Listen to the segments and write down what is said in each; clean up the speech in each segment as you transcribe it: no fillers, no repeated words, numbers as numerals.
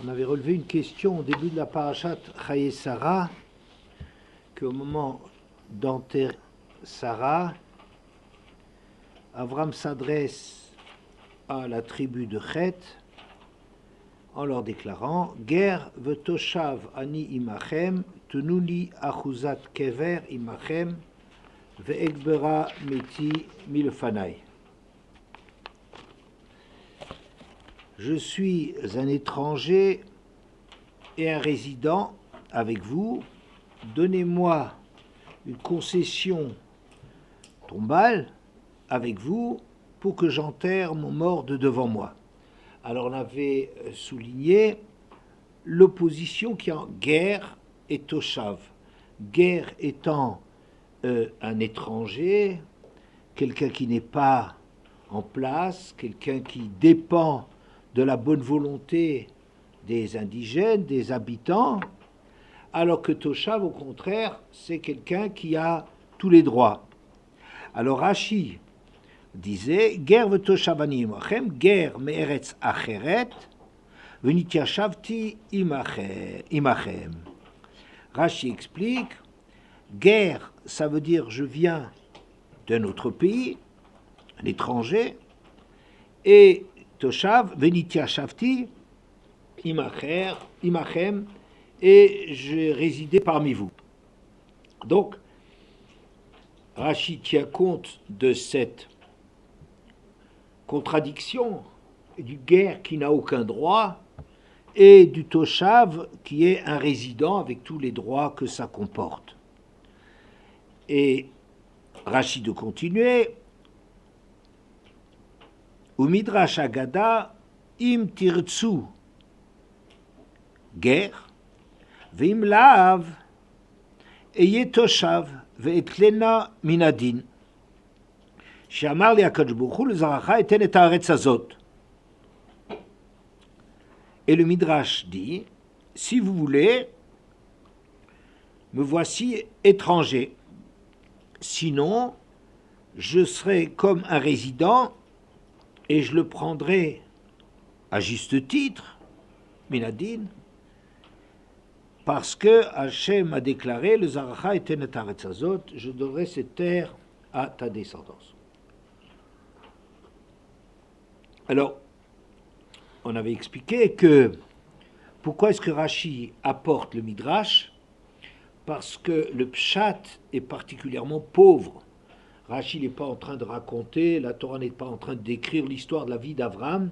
On avait relevé une question au début de la parashat Chaye Sarah, qu'au moment d'enterrer Sarah, Avram s'adresse à la tribu de Chet en leur déclarant Ger v'toshav ani imachem, tenuni achuzat kever imachem, ve'ekbera meti milfanai. Je suis un étranger et un résident avec vous. Donnez-moi une concession tombale avec vous pour que j'enterre mon mort de devant moi. Alors on avait souligné l'opposition qui est en guerre et toshav. Guerre étant un étranger, quelqu'un qui n'est pas en place, quelqu'un qui dépend de la bonne volonté des indigènes, des habitants, alors que toshav, au contraire, c'est quelqu'un qui a tous les droits. Alors Rashi disait Ger v'toshav ani imachem, ger me'eretz acheret, v'nityashavti imachem. Rashi explique Ger, ça veut dire je viens d'un autre pays, un étranger, et toshav, v'nityashavti imachem, et j'ai résidé parmi vous. Donc, Rashi tient compte de cette contradiction du guerre qui n'a aucun droit et du toshav qui est un résident avec tous les droits que ça comporte. Et Rashi de continuer Umidrash Agada im tirtsu guerre Vim laav eye toshav ve'etlena minadin. Shamar li HaKadosh Baruch Hu l'zaracha eten et haaretz hazot. Et le Midrash dit, si vous voulez, me voici étranger. Sinon, je serai comme un résident et je le prendrai à juste titre, minadin, parce que Hachem a déclaré le Zaracha eten et haaretz hazot, je donnerai cette terre à ta descendance. Alors, on avait expliqué que pourquoi est-ce que Rashi apporte le Midrash? Parce que le Pshat est particulièrement pauvre. Rashi n'est pas en train de raconter, la Torah n'est pas en train de décrire l'histoire de la vie d'Avram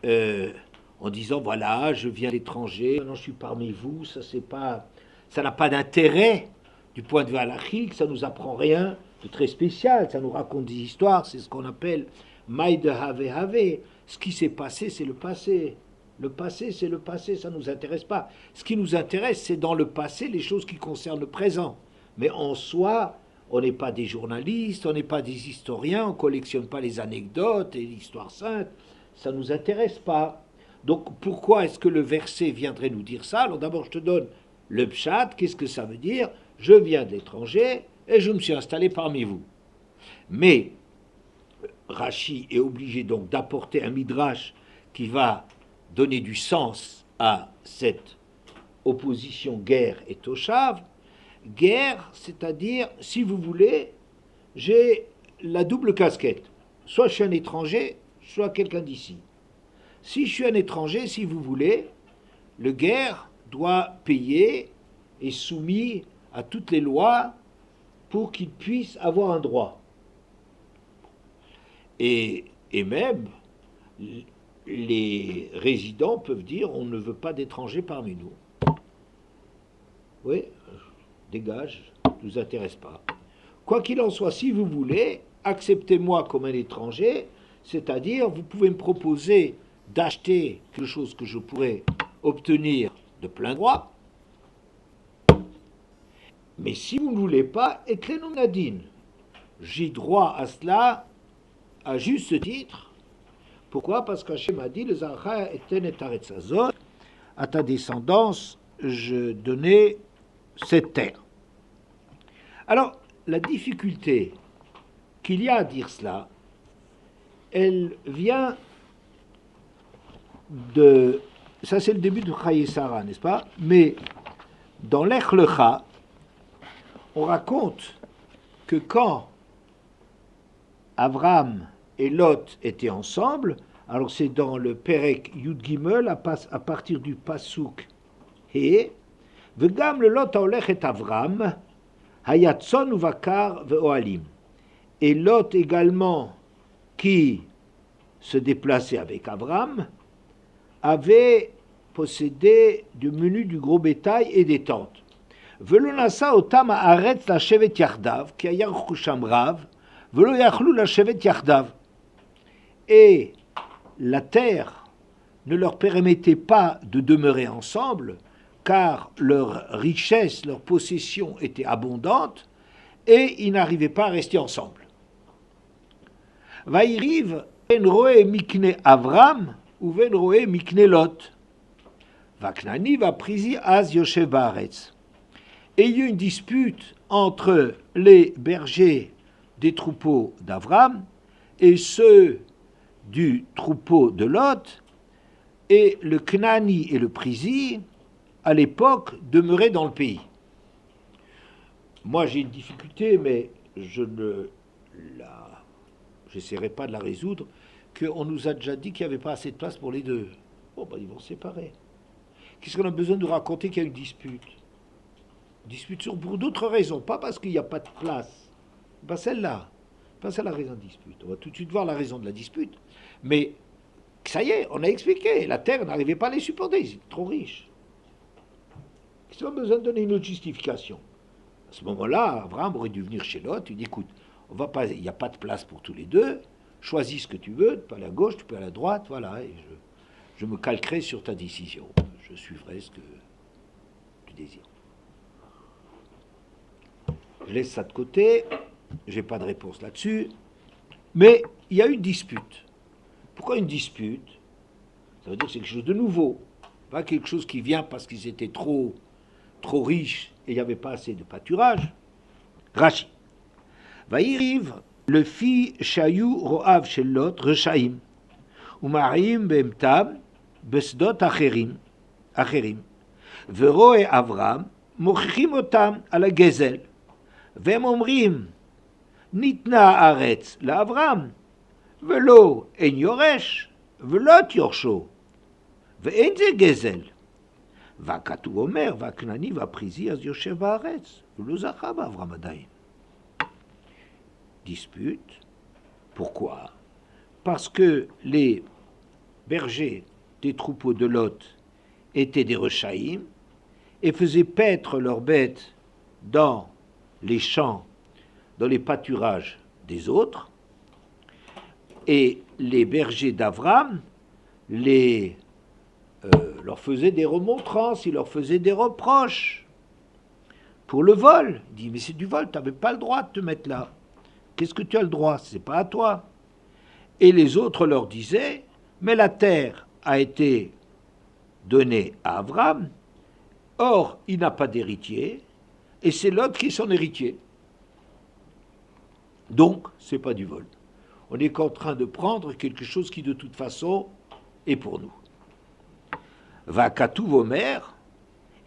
en disant voilà, je viens d'étranger, maintenant je suis parmi vous, ça n'a pas d'intérêt du point de vue halachique, ça nous apprend rien de très spécial, ça nous raconte des histoires, c'est ce qu'on appelle Maï de Have. Ce qui s'est passé, c'est le passé. Le passé, c'est le passé, ça ne nous intéresse pas. Ce qui nous intéresse, c'est dans le passé les choses qui concernent le présent. Mais en soi, on n'est pas des journalistes, on n'est pas des historiens, on ne collectionne pas les anecdotes et l'histoire sainte, ça ne nous intéresse pas. Donc pourquoi est-ce que le verset viendrait nous dire ça? Alors d'abord, je te donne le pshat, qu'est-ce que ça veut dire? Je viens de l'étranger et je me suis installé parmi vous. Mais Rashi est obligé donc d'apporter un midrash qui va donner du sens à cette opposition guerre et toshav. Guerre, c'est-à-dire, si vous voulez, j'ai la double casquette. Soit je suis un étranger, soit quelqu'un d'ici. Si je suis un étranger, si vous voulez, le guerre doit payer et soumis à toutes les lois pour qu'il puisse avoir un droit. Et même, les résidents peuvent dire on ne veut pas d'étrangers parmi nous. Oui, dégage, ne nous intéresse pas. Quoi qu'il en soit, si vous voulez, acceptez-moi comme un étranger, c'est-à-dire vous pouvez me proposer d'acheter quelque chose que je pourrais obtenir de plein droit, mais si vous ne voulez pas, etlenu minadin, j'ai droit à cela à juste titre. Pourquoi? Parce qu'Hachem a dit, le Zaracha eten et haaretz hazot, à ta descendance, je donnais cette terre. Alors, la difficulté qu'il y a à dire cela, elle vient de ça c'est le début de Chaye Sarah, n'est-ce pas? Mais dans l'Ech Lecha, on raconte que quand Avram et Lot étaient ensemble, alors c'est dans le Perek Yud Gimel à partir du Pasuk He, Vegam le Lot haolech et Avram, Hayatzon uvakar ve'oalim. Et Lot également, qui se déplaçait avec Avram, avait possédé du menu du gros bétail et des tentes. Velo nasa otam haaretz lashevet yardav, ki hayarchu sham rav, velo yachlu lashevet yardav. Et la terre ne leur permettait pas de demeurer ensemble, car leur richesse, leur possession était abondante, et ils n'arrivaient pas à rester ensemble. Vaïriv en roe mikne Avram, ou ven roe mikne Lot. Vaknani va prisi az yoshev baaretz. Et il y a eu une dispute entre les bergers des troupeaux d'Avram et ceux du troupeau de Lot, et le Knani et le Prisi, à l'époque, demeuraient dans le pays. Moi, j'ai une difficulté, mais je n'essaierai pas de la résoudre, qu'on nous a déjà dit qu'il n'y avait pas assez de place pour les deux. Bon, ben, ils vont se séparer. Qu'est-ce qu'on a besoin de raconter qu'il y a une dispute? Dispute pour d'autres raisons, pas parce qu'il n'y a pas de place. Pas celle-là. Pas ça la raison de dispute. On va tout de suite voir la raison de la dispute. Mais ça y est, on a expliqué. La terre n'arrivait pas à les supporter. Ils étaient trop riches. Qu'est-ce qu'on a besoin de donner une autre justification? À ce moment-là, Abraham aurait dû venir chez Lot. Il dit, écoute, il n'y a pas de place pour tous les deux. Choisis ce que tu veux. Tu peux aller à gauche, tu peux aller à droite. Voilà. Et je me calquerai sur ta décision. Je suivrai ce que tu désires. Je laisse ça de côté. Je n'ai pas de réponse là-dessus. Mais il y a une dispute. Pourquoi une dispute? Ça veut dire que c'est quelque chose de nouveau. Pas quelque chose qui vient parce qu'ils étaient trop riches et il n'y avait pas assez de pâturage. Rashi. Vaïriv, le fils Shayu Roav shel Lot, Reshaim, Umarim Beemtam, Besdot Acherim, Veroe Avram, Mochichim Otam à la Gezel. Vem Omrim, Nitna Aretz, la Avram, Velo En Yoresh, Velot Yorsho, Ve'en Ze Gezel. Vakatu Omer, Vaknani, Vaprizi, Az Yoshev Baaretz, Velo Zachav Avram Adain. Dispute. Pourquoi? Parce que les bergers des troupeaux de Lot étaient des Rechaïm et faisaient paître leurs bêtes dans les champs, dans les pâturages des autres, et les bergers d'Avram leur faisaient des remontrances, ils leur faisaient des reproches pour le vol. Il dit, mais c'est du vol, tu n'avais pas le droit de te mettre là. Qu'est-ce que tu as le droit? C'est pas à toi. Et les autres leur disaient, mais la terre a été donnée à Avram, or il n'a pas d'héritier, et c'est l'autre qui est son héritier. Donc, ce n'est pas du vol. On est qu'en train de prendre quelque chose qui, de toute façon, est pour nous. Vakatu vomer,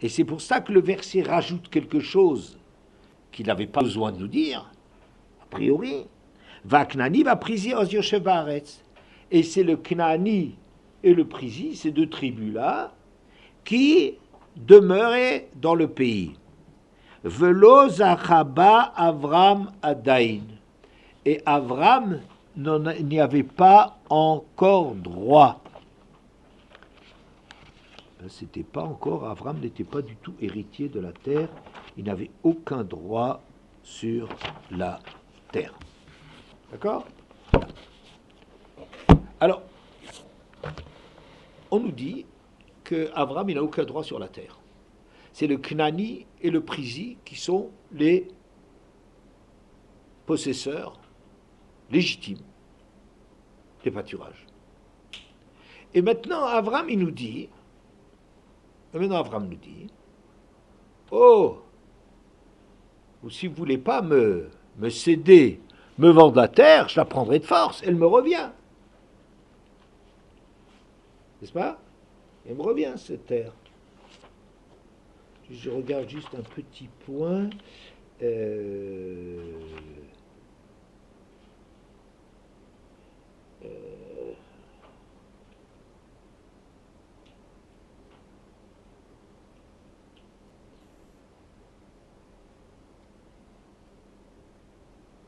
et c'est pour ça que le verset rajoute quelque chose qu'il n'avait pas besoin de nous dire, a priori. Vaknani va prisi os Yoshev Baaretz. Et c'est le Knani et le Prisi, ces deux tribus-là, qui demeuraient dans le pays. Velo Zachaba Avram Adain. Et Avram n'y avait pas encore droit. C'était pas encore, Avram n'était pas du tout héritier de la terre, il n'avait aucun droit sur la terre. D'accord? Alors, on nous dit qu'Avram, il n'a aucun droit sur la terre. C'est le Knani et le Prisi qui sont les possesseurs légitimes des pâturages. Et maintenant, Avram nous dit, oh, ou si vous ne voulez pas me céder, me vendre la terre, je la prendrai de force, elle me revient. N'est-ce pas? Elle me revient cette terre. Je regarde juste un petit point. Euh, euh,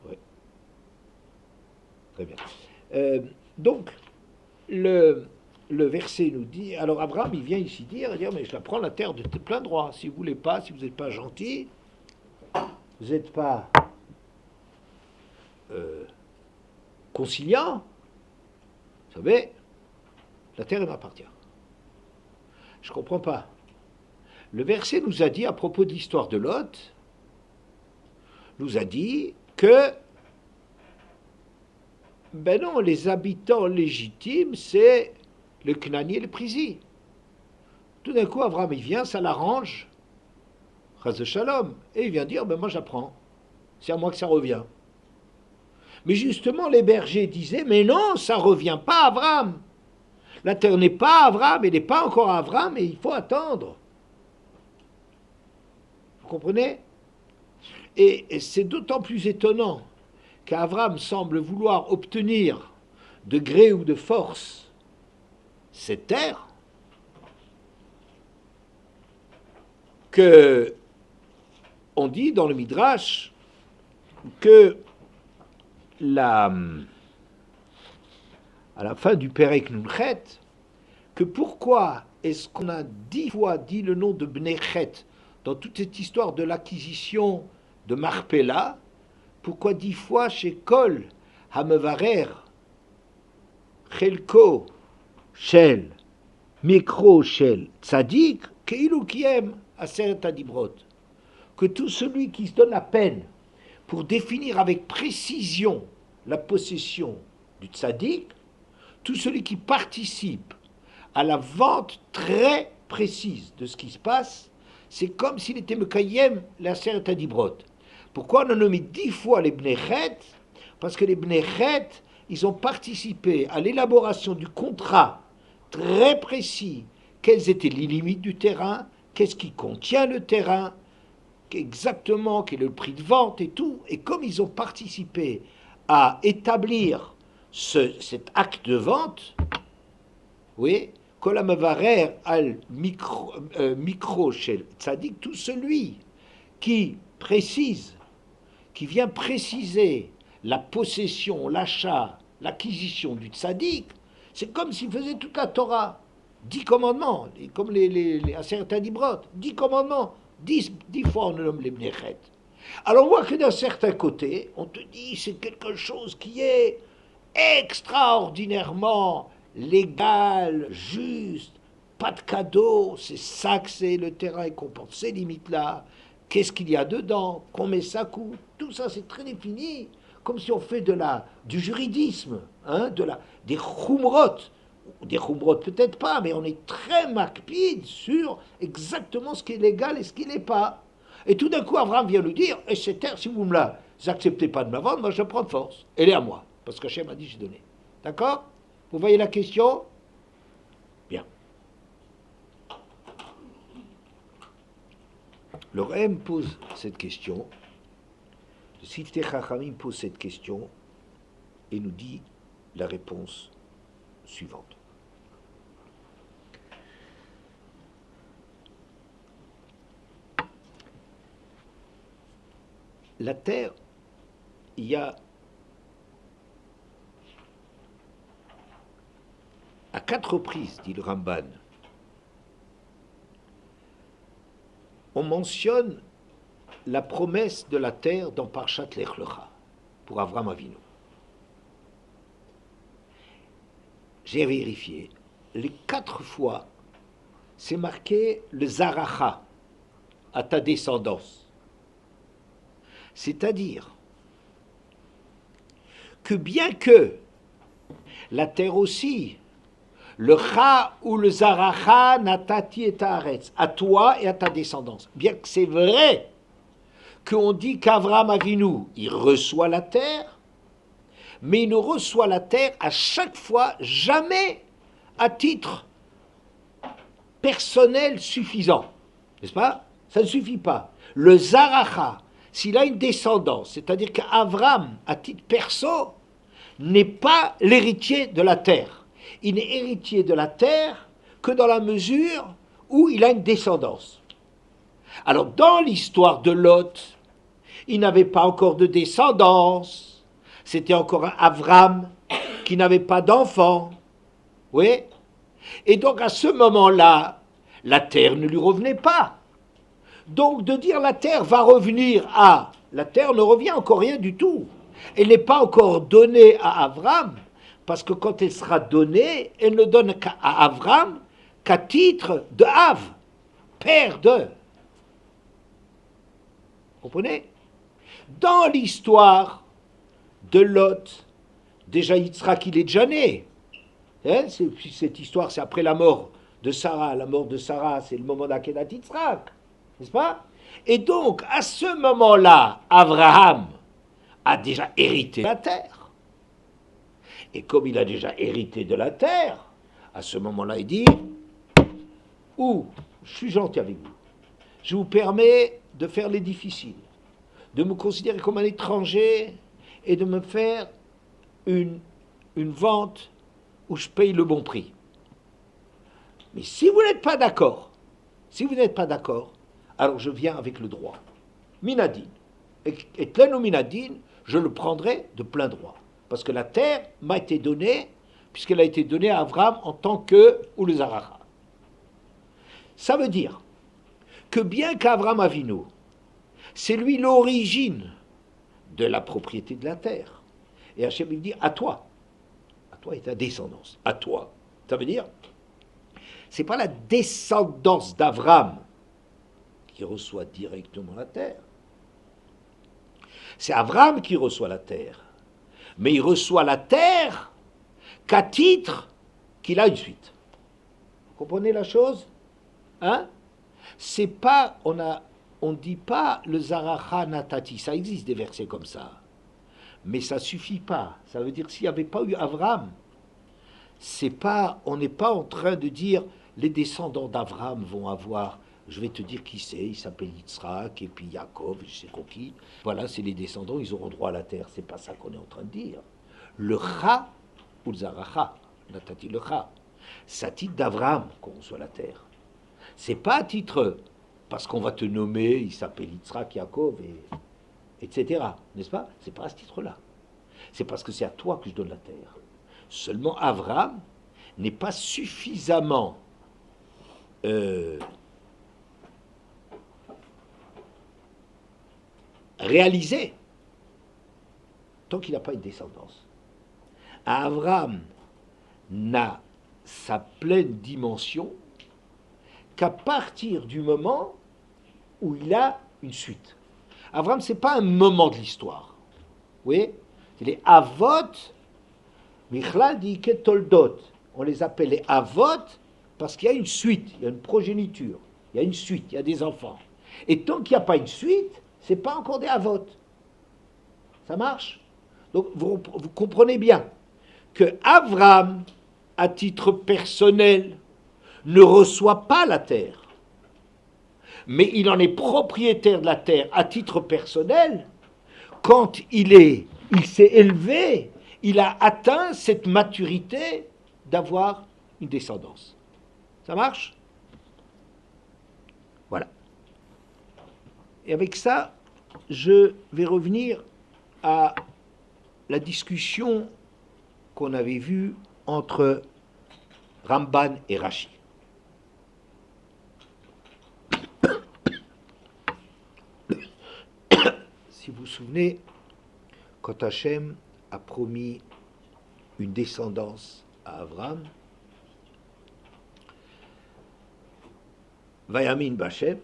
ouais, très bien. Donc, le verset nous dit, alors Abraham, il vient ici dire, mais je la prends la terre de plein droit. Si vous voulez pas, si vous n'êtes pas gentil, vous n'êtes pas conciliant, vous savez, la terre m'appartient. Je ne comprends pas. Le verset nous a dit, à propos de l'histoire de Lot, nous a dit que, ben non, les habitants légitimes, c'est le Knani et le Prisi. Tout d'un coup, Abraham, il vient, ça l'arrange, Chas de Shalom, et il vient dire, ben moi j'apprends, c'est à moi que ça revient. Mais justement, les bergers disaient, mais non, ça ne revient pas à Abraham. La terre n'est pas à Abraham, elle n'est pas encore à Abraham, et il faut attendre. Vous comprenez? Et c'est d'autant plus étonnant qu'Abraham semble vouloir obtenir de gré ou de force cette terre, que on dit dans le Midrash que à la fin du Perek Nunchet, que pourquoi est-ce qu'on a 10 fois dit le nom de Bnechet dans toute cette histoire de l'acquisition de Marpella, pourquoi 10 fois chez Kol Hamevarer Chelko Shel Mikro Shel Tzadik Keilu Kiem Aseret Adibrot, que tout celui qui se donne la peine pour définir avec précision la possession du tzaddik, tout celui qui participe à la vente très précise de ce qui se passe, c'est comme s'il était Mekayem la Aseret Adibrot. Pourquoi on a nommé 10 fois les Bnechet? Parce que les Bnechet, ils ont participé à l'élaboration du contrat très précis. Quelles étaient les limites du terrain? Qu'est-ce qui contient le terrain? Exactement, quel est le prix de vente et tout. Et comme ils ont participé à établir cet acte de vente, oui, Kolamavarer al micro shel tzadik, tout celui qui précise, qui vient préciser la possession, l'achat, l'acquisition du tzaddik, c'est comme s'il faisait toute la Torah. 10 commandements, comme les Aseret Adibrot, 10 commandements, 10 fois on nomme les Bnechet. Alors on voit que d'un certain côté, on te dit c'est quelque chose qui est extraordinairement légal, juste, pas de cadeau, c'est ça que c'est, le terrain il comporte ces limites-là, qu'est-ce qu'il y a dedans, combien ça coûte, tout ça c'est très défini, comme si on fait du juridisme, hein, des chumrot. Des chumrot peut-être pas, mais on est très macpide sur exactement ce qui est légal et ce qui n'est pas. Et tout d'un coup, Abraham vient nous dire, et cette terre, si vous ne la acceptez pas de me la vendre, moi je la prends de force. Elle est à moi, parce qu'Hachem a dit, j'ai donné. D'accord? Vous voyez la question? Bien. Le Rem pose cette question, le Siftei Chachamim pose cette question, et nous dit la réponse suivante. La terre, il y a à 4 reprises, dit le Ramban, on mentionne la promesse de la terre dans Parshat Lech Lecha pour Avraham Avinu. J'ai vérifié, les 4 fois, c'est marqué le Zaracha, à ta descendance. C'est-à-dire que bien que la terre aussi, le Cha ou le Zaracha natati et Haaretz, à toi et à ta descendance, bien que c'est vrai qu'on dit qu'Avraham Avinu, il reçoit la terre, mais il ne reçoit la terre à chaque fois, jamais à titre personnel suffisant, n'est-ce pas? Ça ne suffit pas. Le Zaracha, s'il a une descendance, c'est-à-dire qu'Avram, à titre perso, n'est pas l'héritier de la terre. Il n'est héritier de la terre que dans la mesure où il a une descendance. Alors, dans l'histoire de Lot, il n'avait pas encore de descendance. C'était encore un Avram qui n'avait pas d'enfant. Oui. Et donc, à ce moment-là, la terre ne lui revenait pas. Donc, de dire la terre va revenir à... La terre ne revient encore rien du tout. Elle n'est pas encore donnée à Avram, parce que quand elle sera donnée, elle ne donne à Avram qu'à titre de Av, père de. Vous comprenez? Dans l'histoire de Lot, déjà Yitzhak, il est déjà né. Hein, cette histoire, c'est après la mort de Sarah. La mort de Sarah, c'est le moment d'Akedat Yitzhak, n'est-ce pas? Et donc, à ce moment-là, Abraham a déjà hérité de la terre. Et comme il a déjà hérité de la terre, à ce moment-là, il dit « Ouh, je suis gentil avec vous. Je vous permets de faire les difficiles, de me considérer comme un étranger et de me faire une vente où je paye le bon prix. Mais si vous n'êtes pas d'accord, alors je viens avec le droit. Minadine. Et tlenu minadine, je le prendrai de plein droit. Parce que la terre m'a été donnée, puisqu'elle a été donnée à Abraham en tant que Ulzaracha. Ça veut dire que bien qu'Abraham Avinu, c'est lui l'origine de la propriété de la terre. Et Hachem il dit à toi et ta descendance, à toi. Ça veut dire, c'est pas la descendance d'Abraham qui reçoit directement la terre. C'est Abraham qui reçoit la terre. Mais il reçoit la terre qu'à titre qu'il a une suite. Vous comprenez la chose? Hein? C'est pas, on ne dit pas le Zaracha Natati, ça existe des versets comme ça. Mais ça suffit pas. Ça veut dire s'il n'y avait pas eu Abraham, c'est pas, on n'est pas en train de dire les descendants d'Abraham vont avoir, je vais te dire qui c'est, il s'appelle Yitzhak et puis Yaakov, je sais pas qui. Voilà, c'est les descendants, ils auront droit à la terre. C'est pas ça qu'on est en train de dire. Le Cha ou le Zaracha, Natati le Cha, c'est à titre d'Abraham qu'on reçoit la terre. C'est pas à titre parce qu'on va te nommer, il s'appelle Yitzhak, Yaakov, etc. N'est-ce pas? C'est pas à ce titre-là. C'est parce que c'est à toi que je donne la terre. Seulement Abraham n'est pas suffisamment réalisé tant qu'il n'a pas une descendance. Abraham n'a sa pleine dimension qu'à partir du moment où il a une suite. Abraham, ce n'est pas un moment de l'histoire. Vous voyez? C'est les Avot, Michlal dit que Toldot. On les appelle les Avot parce qu'il y a une suite, il y a une progéniture, il y a une suite, il y a des enfants. Et tant qu'il n'y a pas une suite, ce n'est pas encore des Avot. Ça marche? Donc vous comprenez bien que Abraham, à titre personnel, ne reçoit pas la terre. Mais il en est propriétaire de la terre à titre personnel quand il s'est élevé, il a atteint cette maturité d'avoir une descendance. Ça marche? Voilà. Et avec ça, je vais revenir à la discussion qu'on avait vue entre Ramban et Rashi. Si vous vous souvenez, quand Hachem a promis une descendance à Abraham, Vayamin Bachem,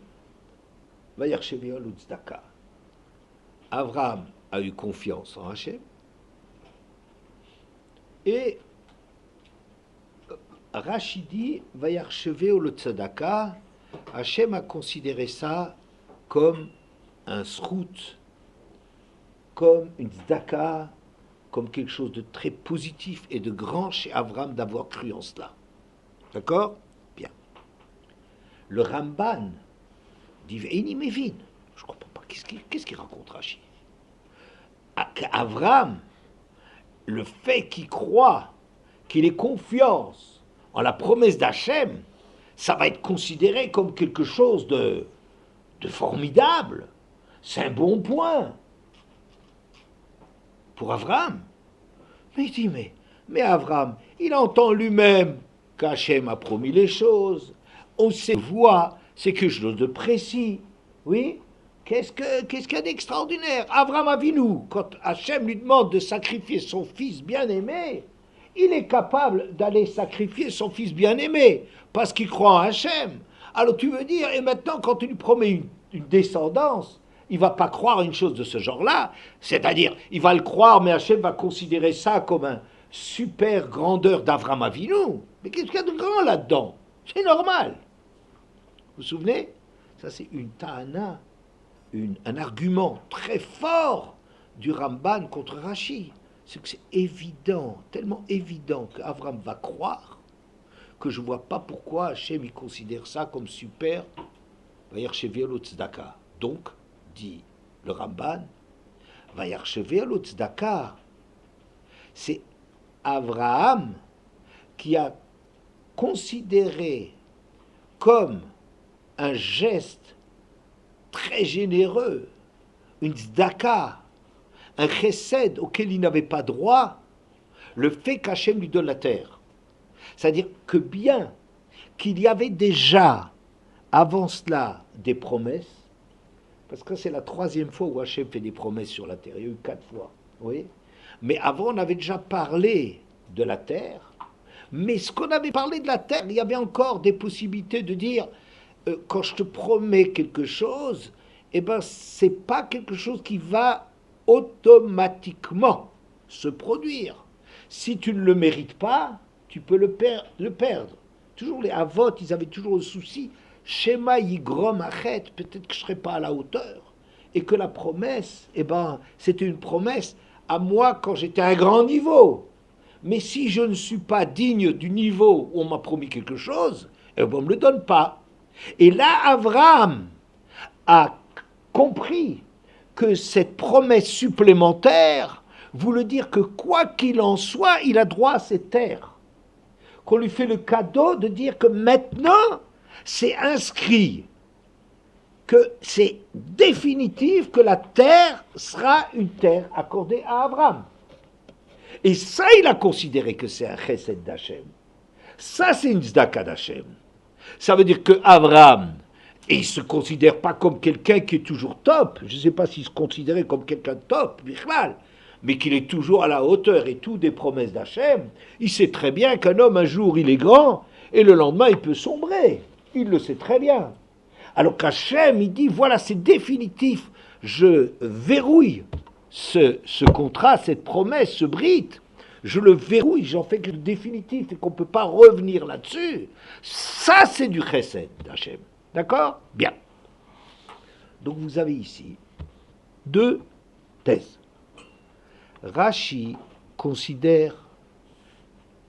Vayarcheveol Utzdaka. Abraham a eu confiance en Hachem et Rachidi Vayarcheveol Utzdaka, Hachem a considéré ça comme un srout, comme une tzedaka, comme quelque chose de très positif et de grand chez Abraham d'avoir cru en cela. D'accord? Bien. le Ramban dit Ve'ini Mevin. Je ne comprends pas. Qu'est-ce qu'il raconte Rashi? Avram, le fait qu'il croit, qu'il ait confiance en la promesse d'Hachem, ça va être considéré comme quelque chose de formidable. C'est un bon point pour Avram. Mais il dit, mais Avram, il entend lui-même qu'Hachem a promis les choses. On sait voit, c'est quelque chose de précis. Oui? Qu'est-ce qu'il y a d'extraordinaire? Avram Avinu, quand Hachem lui demande de sacrifier son fils bien-aimé, il est capable d'aller sacrifier son fils bien-aimé, parce qu'il croit en Hachem. Alors tu veux dire, et maintenant quand tu lui promets une descendance, il ne va pas croire une chose de ce genre-là, c'est-à-dire, il va le croire, mais Hachem va considérer ça comme un super grandeur d'Avram Avinu. Mais qu'est-ce qu'il y a de grand là-dedans? C'est normal. Vous vous souvenez? Ça c'est une ta'ana, un argument très fort du Ramban contre Rashi. C'est que c'est évident, tellement évident qu'Avram va croire, que je ne vois pas pourquoi Hachem il considère ça comme super. Vayarchever lo tzedaka. Donc, dit le Ramban, Vayarchever lo tzedaka. C'est Abraham qui a considéré comme un geste très généreux, une tzedaka, un chesed auquel il n'avait pas droit, le fait qu'Hachem lui donne la terre. C'est-à-dire que bien qu'il y avait déjà, avant cela, des promesses, parce que c'est la 3e fois où Hachem fait des promesses sur la terre, il y a eu 4 fois, oui. Mais avant, on avait déjà parlé de la terre, mais ce qu'on avait parlé de la terre, il y avait encore des possibilités de dire, quand je te promets quelque chose, eh ben, c'est pas quelque chose qui va automatiquement se produire. Si tu ne le mérites pas, tu peux le perdre. Toujours les avot, ils avaient toujours le souci, Shema yigrom achet, peut-être que je ne serai pas à la hauteur. Et que la promesse, eh ben, c'était une promesse à moi quand j'étais à un grand niveau. Mais si je ne suis pas digne du niveau où on m'a promis quelque chose, eh ben, on ne me le donne pas. Et là, Abraham a compris que cette promesse supplémentaire voulait dire que quoi qu'il en soit, il a droit à cette terre. Qu'on lui fait le cadeau de dire que maintenant, c'est inscrit, que c'est définitif que la terre sera une terre accordée à Abraham. Et ça, il a considéré que c'est un chesed d'Hachem. Ça, c'est une tzedaka d'Hachem. Ça veut dire que Abraham, et il ne se considère pas comme quelqu'un qui est toujours top. Je ne sais pas s'il se considérait comme quelqu'un de top, Bichlal, mais qu'il est toujours à la hauteur et tout des promesses d'Hachem. Il sait très bien qu'un homme, un jour, il est grand, et le lendemain, il peut sombrer. Il le sait très bien. Alors qu'Hachem, il dit, voilà, c'est définitif. Je verrouille ce contrat, cette promesse, ce brite. Je le verrouille, j'en fais que le définitif, et qu'on ne peut pas revenir là-dessus. Ça, c'est du chesed d'Hachem. D'accord? Bien. Donc vous avez ici 2 thèses. Rashi considère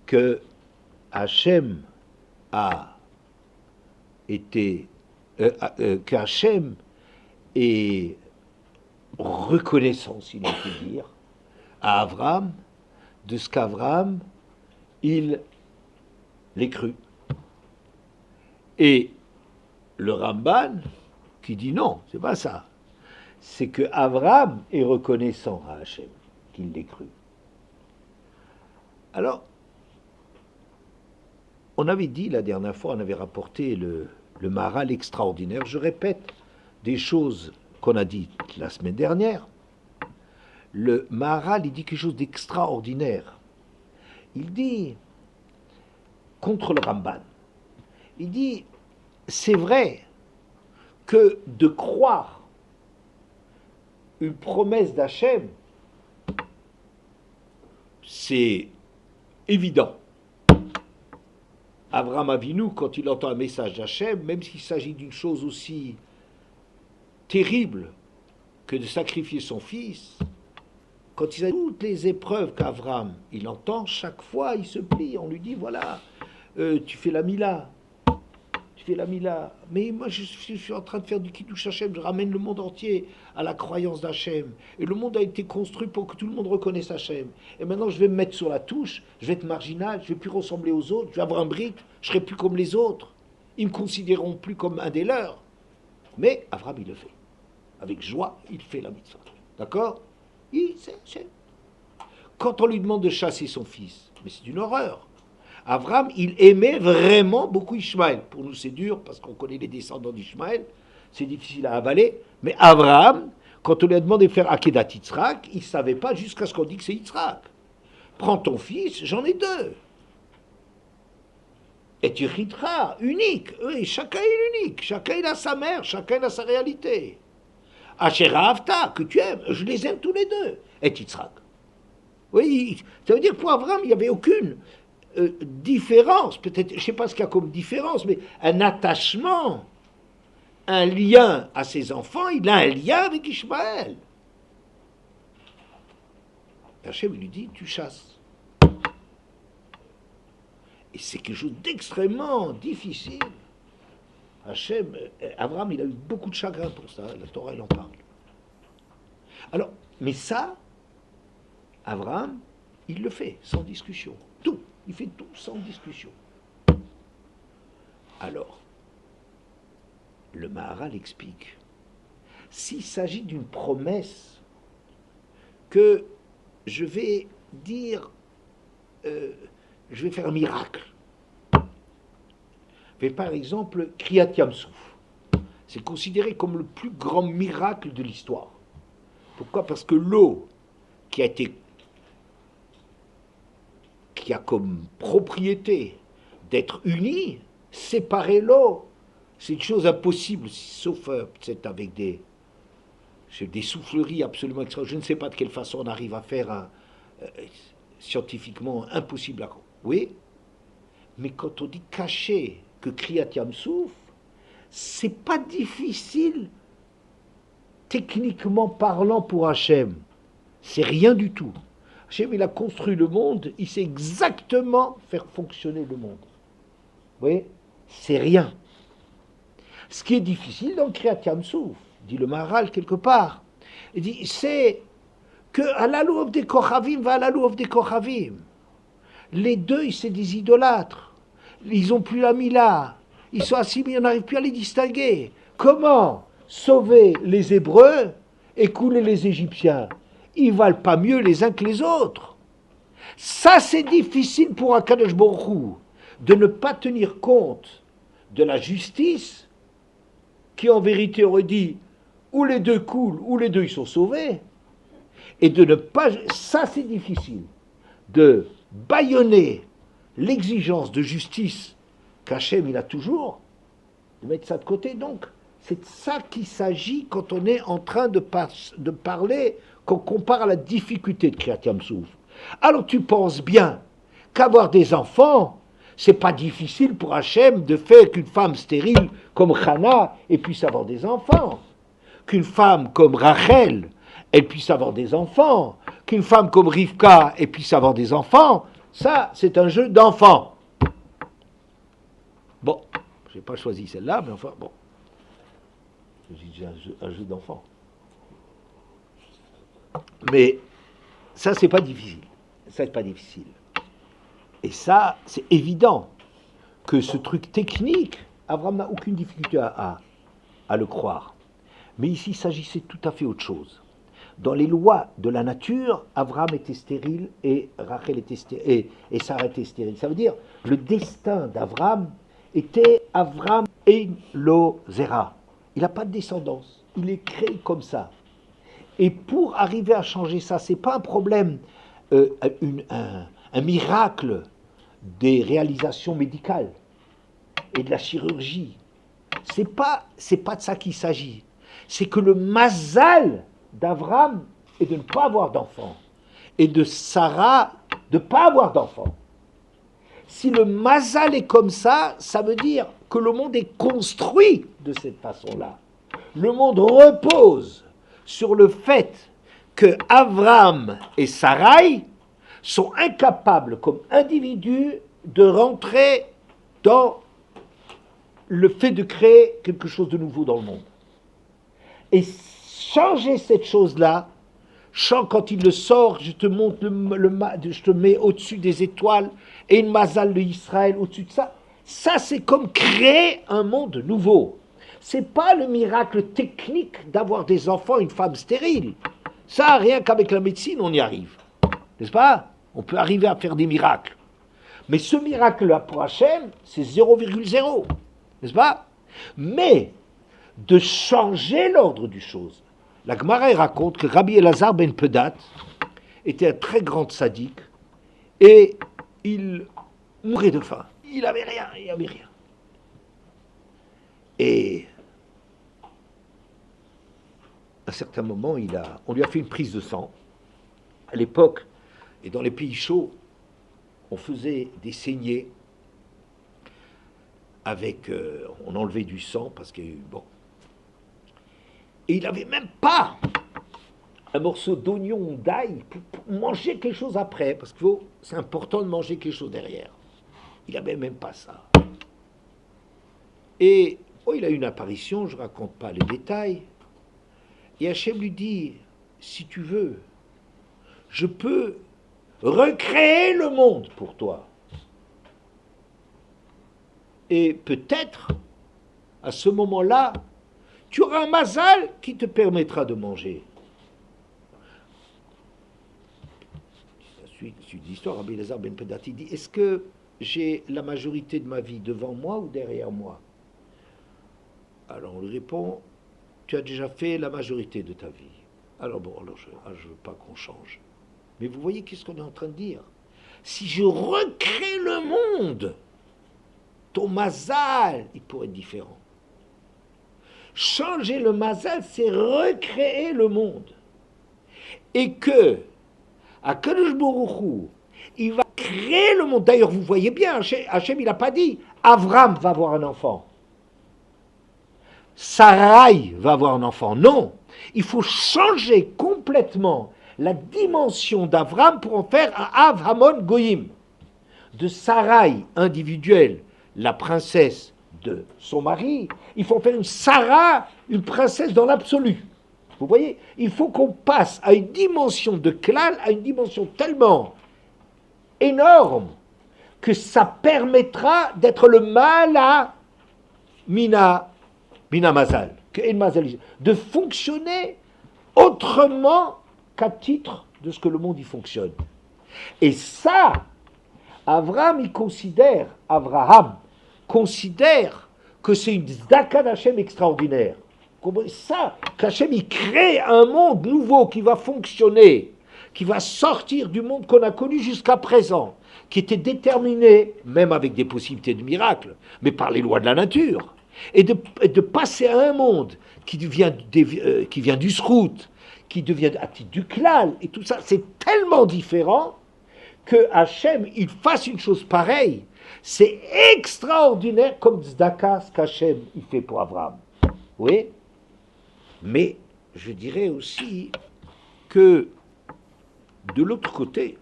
que Hachem a été... qu'Hachem est reconnaissant, si l'on peut dire, à Abraham, de ce qu'Abraham, il l'ait cru. Et le Ramban, qui dit non, c'est pas ça. C'est que Abraham est reconnaissant à Hachem, qu'il l'ait cru. Alors, on avait dit la dernière fois, on avait rapporté le Maharal extraordinaire. Je répète des choses qu'on a dites la semaine dernière. Le Maharal, il dit quelque chose d'extraordinaire. Il dit, contre le Ramban, il dit, c'est vrai que de croire une promesse d'Hachem, c'est évident. Abraham Avinu, quand il entend un message d'Hachem, même s'il s'agit d'une chose aussi terrible que de sacrifier son fils, quand il a toutes les épreuves qu'Abraham, il entend, chaque fois il se plie, on lui dit, voilà, tu fais la mila, fais la Mila. Mais moi, je suis en train de faire du Kiddush Hashem. Je ramène le monde entier à la croyance d'Hachem. Et le monde a été construit pour que tout le monde reconnaisse Hachem. Et maintenant, je vais me mettre sur la touche. Je vais être marginal. Je vais plus ressembler aux autres. Je vais avoir un brick. Je serai plus comme les autres. Ils me considéreront plus comme un des leurs. Mais Abraham, il le fait. Avec joie, il fait la mitzvah. D'accord? Quand on lui demande de chasser son fils, mais c'est une horreur. Abraham, il aimait vraiment beaucoup Ishmaël. Pour nous, c'est dur parce qu'on connaît les descendants d'Ishmaël. C'est difficile à avaler. Mais Abraham, quand on lui a demandé de faire Akedat Yitzhak, il ne savait pas jusqu'à ce qu'on dise que c'est Yitzhak. Prends ton fils, j'en ai deux. Et tu riteras, unique. Oui, chacun est unique. Chacun il a sa mère, chacun il a sa réalité. Asher Ahavta, que tu aimes, je les aime tous les deux. Et Yitzhak. Oui, ça veut dire que pour Abraham, il n'y avait aucune différence, peut-être, je ne sais pas ce qu'il y a comme différence, mais un attachement, un lien à ses enfants, il a un lien avec Ishmaël. Hachem lui dit, tu chasses. Et c'est quelque chose d'extrêmement difficile. Abraham, il a eu beaucoup de chagrin pour ça, la Torah, il en parle. Alors, mais ça, Abraham, il le fait, sans discussion. Tout, il fait tout sans discussion. Alors, le Maharal explique, s'il s'agit d'une promesse que je vais dire, je vais faire un miracle. Mais par exemple, Kriyat Yam-Souf, c'est considéré comme le plus grand miracle de l'histoire. Pourquoi? Parce que l'eau qui a comme propriété d'être unie, séparer l'eau, c'est une chose impossible, sauf peut-être avec des souffleries absolument extraordinaires. Je ne sais pas de quelle façon on arrive à faire scientifiquement impossible à... Oui, mais quand on dit caché que Kriyat Yam-Souf, c'est pas difficile techniquement parlant pour Hachem. C'est rien du tout. Hachem, il a construit le monde, il sait exactement faire fonctionner le monde. Vous voyez? C'est rien. Ce qui est difficile dans Kriyat Yam-Souf, dit le Maharal quelque part, il dit, c'est que à la louv des Kochavim va à la louv des Kochavim. Les deux, c'est des idolâtres. Ils n'ont plus la Mila. Ils sont assimilés, on n'arrive plus à les distinguer. Comment sauver les Hébreux et couler les Égyptiens? Ils ne valent pas mieux les uns que les autres. Ça, c'est difficile pour un Kadosh Baruch Hu, de ne pas tenir compte de la justice qui, en vérité, aurait dit ou les deux coulent, ou les deux, ils sont sauvés. Et de ne pas... Ça, c'est difficile. De bâillonner l'exigence de justice qu'Hachem, il a toujours, de mettre ça de côté. Donc, c'est de ça qu'il s'agit quand on est en train de parler, qu'on compare à la difficulté de Kriyat Yam-Souf. Alors tu penses bien qu'avoir des enfants, c'est pas difficile pour Hachem de faire qu'une femme stérile comme Chana puisse avoir des enfants, qu'une femme comme Rachel, elle puisse avoir des enfants, qu'une femme comme Rivka, puisse avoir des enfants. Ça, c'est un jeu d'enfants. Bon, je n'ai pas choisi celle-là, mais enfin, bon. J'ai un jeu d'enfant. Mais ça, c'est pas difficile. Ça, c'est pas difficile. Et ça, c'est évident que ce truc technique, Abraham n'a aucune difficulté à le croire. Mais ici, il s'agissait tout à fait autre chose. Dans les lois de la nature, Abraham était stérile et Rachel était stérile, et Sarah était stérile. Ça veut dire, le destin d'Abraham était Abraham et lo zera. Il n'a pas de descendance. Il est créé comme ça. Et pour arriver à changer ça, ce n'est pas un problème, un miracle des réalisations médicales et de la chirurgie. C'est pas de ça qu'il s'agit. C'est que le mazal d'Abraham est de ne pas avoir d'enfant. Et de Sarah, de ne pas avoir d'enfant. Si le mazal est comme ça, ça veut dire que le monde est construit de cette façon-là. Le monde repose sur le fait que Abraham et Sarai sont incapables, comme individus, de rentrer dans le fait de créer quelque chose de nouveau dans le monde. Et changer cette chose-là, quand il le sort, je te montre je te mets au-dessus des étoiles et une mazal de Israël au-dessus de ça. Ça, c'est comme créer un monde nouveau. C'est pas le miracle technique d'avoir des enfants, une femme stérile. Ça, rien qu'avec la médecine, on y arrive. N'est-ce pas? On peut arriver à faire des miracles. Mais ce miracle-là, pour Hachem, c'est 0,0. N'est-ce pas? Mais, de changer l'ordre du chose. La Gemara raconte que Rabbi Elazar ben Pedat était un très grand sadique et il mourait de faim. Il n'avait rien, il n'avait rien. Et à un certain moment, on lui a fait une prise de sang. À l'époque, et dans les pays chauds, on faisait des saignées avec, on enlevait du sang parce que, bon. Et il n'avait même pas un morceau d'oignon ou d'ail pour manger quelque chose après, parce que c'est important de manger quelque chose derrière. Il n'avait même pas ça. Et il a eu une apparition, je ne raconte pas les détails, et Hachem lui dit, si tu veux, je peux recréer le monde pour toi. Et peut-être, à ce moment-là, tu auras un mazal qui te permettra de manger. La suite de l'histoire, Rabbi Elazar ben Pedat, il dit, est-ce que j'ai la majorité de ma vie devant moi ou derrière moi? Alors on lui répond, tu as déjà fait la majorité de ta vie. Alors bon, je ne veux pas qu'on change. Mais vous voyez qu'est-ce qu'on est en train de dire? Si je recrée le monde, ton mazal, il pourrait être différent. Changer le mazal, c'est recréer le monde. Et que, à Kadosh Baruch Hu, il va créer le monde. D'ailleurs, vous voyez bien, Hachem, il n'a pas dit, Avram va avoir un enfant. Sarai va avoir un enfant. Non, il faut changer complètement la dimension d'Avram pour en faire un Avhamon Goyim. De Sarai individuelle, la princesse de son mari, il faut en faire une Sarah, une princesse dans l'absolu. Vous voyez, il faut qu'on passe à une dimension de klal, à une dimension tellement énorme que ça permettra d'être le mala mina mazal, de fonctionner autrement qu'à titre de ce que le monde y fonctionne. Et ça, Abraham considère que c'est une tzedaka d'Hachem extraordinaire. Ça, qu'Hachem il crée un monde nouveau qui va fonctionner, qui va sortir du monde qu'on a connu jusqu'à présent, qui était déterminé, même avec des possibilités de miracles, mais par les lois de la nature, et de passer à un monde qui vient du srout, qui devient à titre du klal, et tout ça, c'est tellement différent que Hachem, il fasse une chose pareille. C'est extraordinaire comme tzedaka ce qu'Hachem il fait pour Abraham. Oui, mais je dirais aussi que de l'autre côté,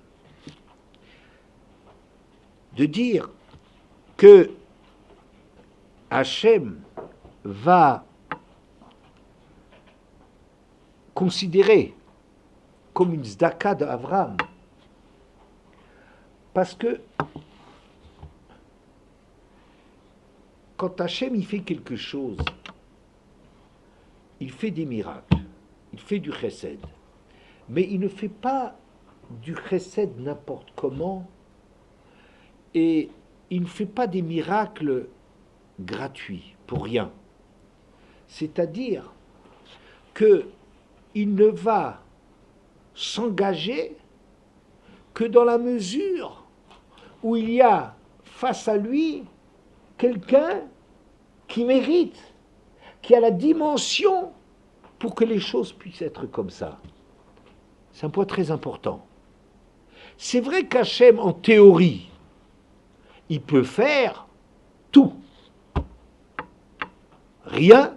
de dire que Hachem va considérer comme une tzedaka d'Abraham, parce que quand Hachem il fait quelque chose, il fait des miracles, il fait du chesed, mais il ne fait pas du chesed n'importe comment, et il ne fait pas des miracles gratuits, pour rien. C'est-à-dire qu'il ne va s'engager que dans la mesure où il y a face à lui quelqu'un qui mérite, qui a la dimension pour que les choses puissent être comme ça. C'est un point très important. C'est vrai qu'Hachem, en théorie, il peut faire tout. Rien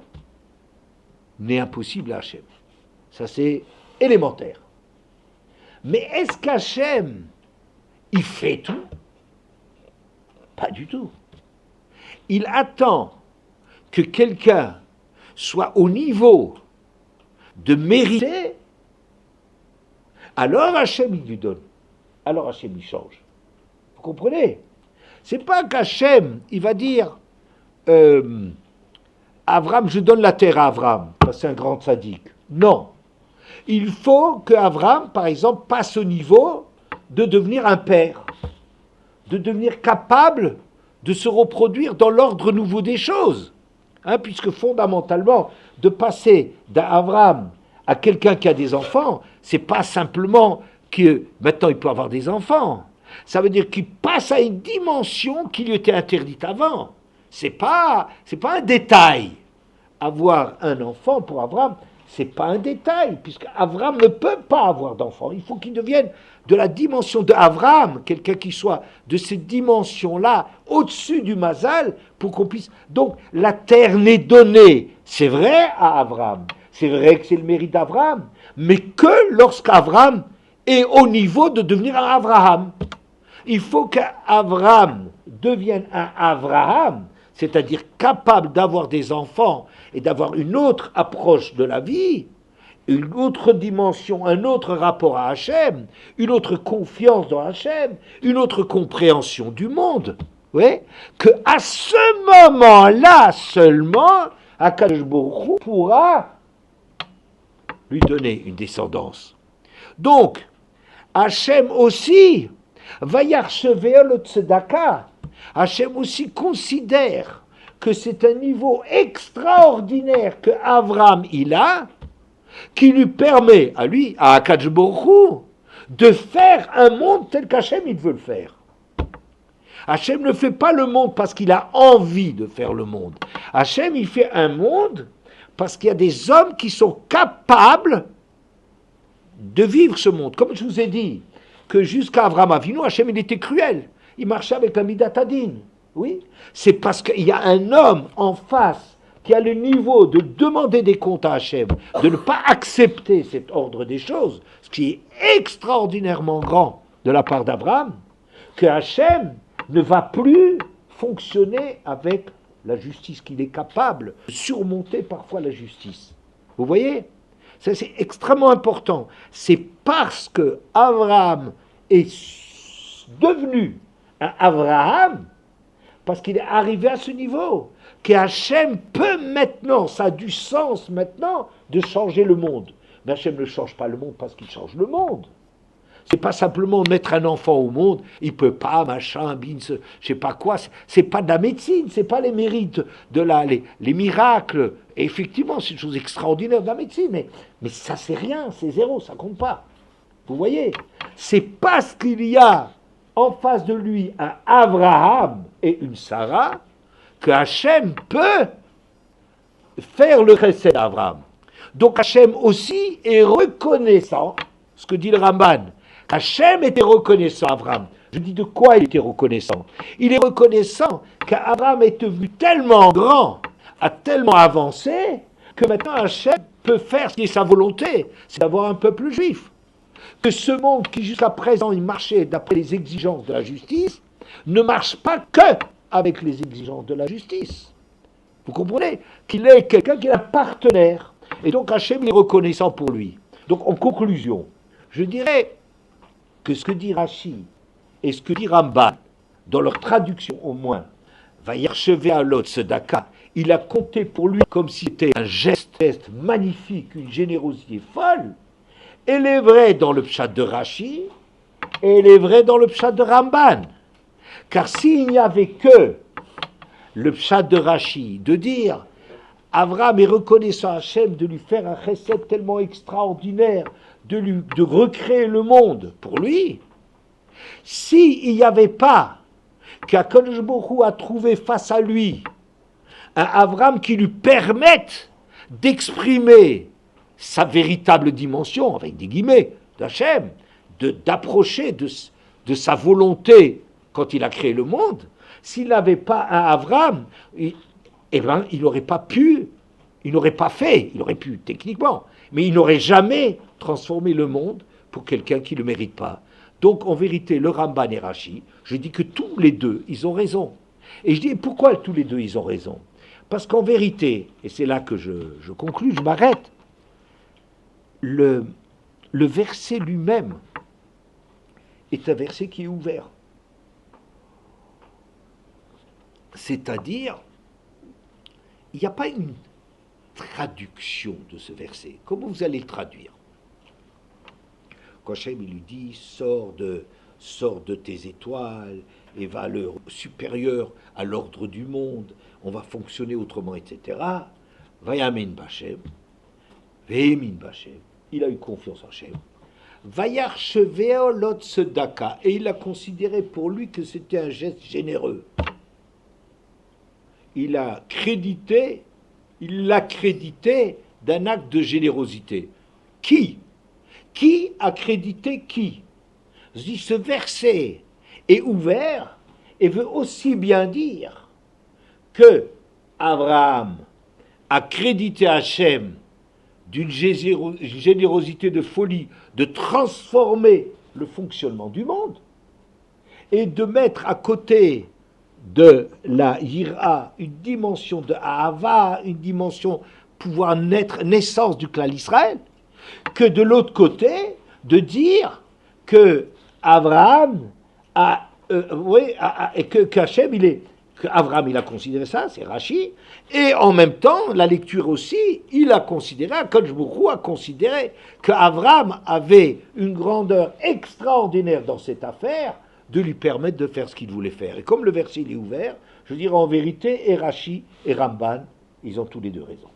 n'est impossible à Hachem. Ça, c'est élémentaire. Mais est-ce qu'Hachem, il fait tout? Pas du tout. Il attend que quelqu'un soit au niveau de mériter, alors Hachem il lui donne. Alors Hachem il change. Vous comprenez? C'est pas qu'Hachem il va dire Avram, je donne la terre à Avram, parce que c'est un grand sadique. Non. Il faut qu'Avram, par exemple, passe au niveau de devenir un père, de devenir capable de se reproduire dans l'ordre nouveau des choses. Puisque fondamentalement, de passer d'Avram à quelqu'un qui a des enfants, c'est pas simplement que maintenant il peut avoir des enfants. Ça veut dire qu'il passe à une dimension qui lui était interdite avant. C'est pas un détail. Avoir un enfant pour Avram, c'est pas un détail, puisque Avram ne peut pas avoir d'enfant. Il faut qu'il devienne de la dimension de Avram, quelqu'un qui soit de cette dimension-là, au-dessus du Mazal, pour qu'on puisse... Donc, la terre n'est donnée, c'est vrai, à Avram. C'est vrai que c'est le mérite d'Avram, mais que lorsqu'Avram est au niveau de devenir un Avraham. Il faut qu'Avram devienne un Avraham, c'est-à-dire capable d'avoir des enfants et d'avoir une autre approche de la vie, une autre dimension, un autre rapport à Hachem, une autre confiance dans Hachem, une autre compréhension du monde. Oui, que à ce moment-là seulement, Akadosh Baruch Hu pourra lui donner une descendance. Donc, Hachem aussi, Vayarchever le tzedaka, Hachem aussi considère que c'est un niveau extraordinaire que Avram il a, qui lui permet à lui, à Akadosh Baruch Hu, de faire un monde tel qu'Hachem il veut le faire. Hachem ne fait pas le monde parce qu'il a envie de faire le monde. Hachem il fait un monde parce qu'il y a des hommes qui sont capables de vivre ce monde. Comme je vous ai dit, que jusqu'à Avraham Avinu, Hachem il était cruel. Il marchait avec la Midat Hadin. Oui, c'est parce qu'il y a un homme en face qui a le niveau de demander des comptes à Hachem, de ne pas accepter cet ordre des choses, ce qui est extraordinairement grand de la part d'Abraham, que Hachem ne va plus fonctionner avec la justice, qu'il est capable de surmonter parfois la justice. Vous voyez ? Ça, c'est extrêmement important. C'est parce que Abraham est devenu un Abraham, parce qu'il est arrivé à ce niveau, que Hachem peut maintenant, ça a du sens maintenant, de changer le monde. Mais Hachem ne change pas le monde parce qu'il change le monde. C'est pas simplement mettre un enfant au monde, il peut pas, machin, bin, je sais pas quoi, c'est pas de la médecine, c'est pas les mérites de les miracles. Et effectivement, c'est une chose extraordinaire de la médecine, mais ça c'est rien, c'est zéro, ça compte pas. Vous voyez, c'est parce qu'il y a en face de lui un Abraham et une Sarah que Hachem peut faire le chesed d'Abraham. Donc Hachem aussi est reconnaissant, ce que dit le Ramban, Hachem était reconnaissant à Abraham. Je dis de quoi il était reconnaissant? Il est reconnaissant qu'Abraham est devenu tellement grand, a tellement avancé, que maintenant Hachem peut faire ce qui est sa volonté, c'est d'avoir un peuple juif. Que ce monde qui jusqu'à présent il marchait d'après les exigences de la justice, ne marche pas que avec les exigences de la justice. Vous comprenez? Qu'il est quelqu'un qui est un partenaire. Et donc Hachem est reconnaissant pour lui. Donc en conclusion, je dirais que ce que dit Rashi et ce que dit Ramban, dans leur traduction au moins, Vayarchever alot tzedaka, il a compté pour lui comme si c'était un geste magnifique, une générosité folle. Elle est vraie dans le pshat de Rashi, et elle est vraie dans le pshat de Ramban. Car s'il n'y avait que le pshat de Rashi, de dire Abraham est reconnaissant à Hachem de lui faire un chesed tellement extraordinaire, de recréer le monde pour lui, s'il n'y avait pas qu'Akadosh Baruch Hu a trouvé face à lui un Abraham qui lui permette d'exprimer sa véritable dimension, avec des guillemets, d'Hachem, d'approcher de sa volonté quand il a créé le monde, s'il n'avait pas un Abraham, il n'aurait pas pu, il n'aurait pas fait, il aurait pu techniquement, mais il n'aurait jamais transformé le monde pour quelqu'un qui ne le mérite pas. Donc en vérité, le Ramban et Rashi, je dis que tous les deux, ils ont raison. Et je dis, pourquoi tous les deux, ils ont raison? Parce qu'en vérité, et c'est là que je conclus, je m'arrête, le verset lui-même est un verset qui est ouvert. C'est-à-dire, il n'y a pas une traduction de ce verset. Comment vous allez le traduire? Quand Hachem il lui dit sors de tes étoiles et va à l'heure supérieure à l'ordre du monde, on va fonctionner autrement, etc. Vayamin Bachem, Vehemin Bachem, il a eu confiance en Hachem. Vayar Sheveo Lot Sedaka, et il a considéré pour lui que c'était un geste généreux. Il l'a crédité d'un acte de générosité. Qui a crédité qui? Je dis, ce verset est ouvert et veut aussi bien dire que Abraham a crédité Hachem d'une générosité de folie, de transformer le fonctionnement du monde et de mettre à côté de la Yira une dimension de Ahava, une dimension pouvoir naissance du clan d'Israël, que de l'autre côté, de dire que Abraham qu'Hachem, qu'Abraham, il a considéré ça, c'est Rashi, et en même temps, la lecture aussi, il a considéré, Akadosh Baruch Hu a considéré qu'Abraham avait une grandeur extraordinaire dans cette affaire, de lui permettre de faire ce qu'il voulait faire. Et comme le verset il est ouvert, je dirais en vérité, et Rashi et Ramban, ils ont tous les deux raison.